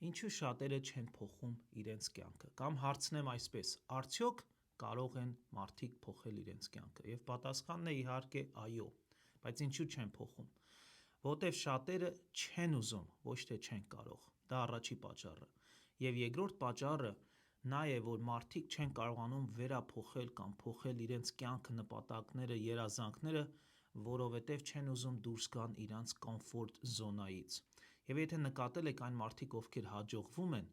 Ինչու շատերը չեն փոխում իրենց կյանքը, կամ հարցնեմ այսպես, արդյոք կարող են մարդիկ փոխել իրենց կյանքը, և պատասխանն է իհարկե այո, բայց ինչու չեն փոխում, որտև շատերը չեն ուզում, ոչ թե չեն կարող, դա առաջի պատճառը, և երկրորդ պատճառը նա է, որ մարդիկ չեն կարողանում վերափոխել կամ փոխել իրենց կյանքը, նպատակները, երազանքները, որովհետև չեն ուզում դուրս գան իրանց կոմֆորտ զոնայից, և եթե նկատել եք այն մարդիկ, ովքեր հաջողվում են,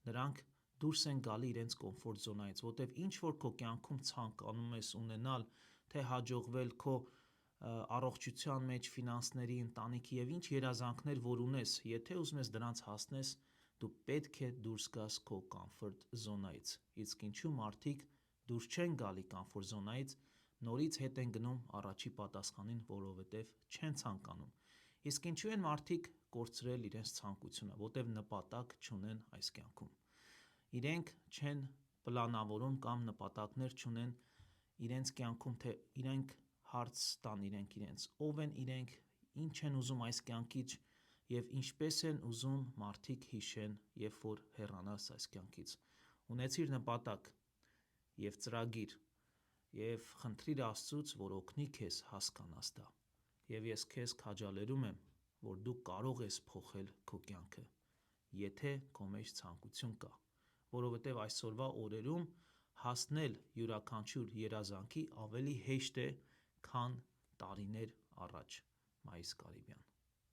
նրանք դուրս են գալի իրենց կոմֆորտ զոնայից, որտև ինչ որ քո կյանքում ցանկանում ես ունենալ, թե հաջողվել քո առողջության մեջ, ֆինանսների, ընտանիքի և ինչ երազանքներ որ ունես, եթե ուզում ես դրանց հասնես, դու պետք է դուրս գաս քո կոմֆորտ զոնայից, իսկ ինչու մարդիկ դուրս չեն գալի կոմֆորտ զոնայից, նորից հետ են գնում առաջի պատասխանին, որովհետև չեն ցանկանում, իսկ ինչու են մարդիկ կորցրել իրենց ցանկությունը, որտև նպատակ չունեն այս կյանքում, իրենք չեն պլանավորում կամ նպատակներ չունեն իրենց կյանքում, թե իրենք հարց տան իրենց, ով են իրենք, ինչ են ուզում այս կյանքից և ինչպես են ուզում մարդիկ հիշեն, երբ որ հեռանաս այս կյանքից, ունեցիր նպատակ և ծրագիր և խնդրիր Աստծուց, որ օգնի քեզ հասկանաս դա, և ես քեզ քաջալերում եմ, որ դու կարող ես փոխել քո կյանքը, եթե քո մեջ ցանկություն կա, որովհետև այսօրվա օրերում հասնել յուրաքանչյուր երազանքի ավելի հեշտ է, քան տարիներ առաջ, Մայիս Կարիբյան։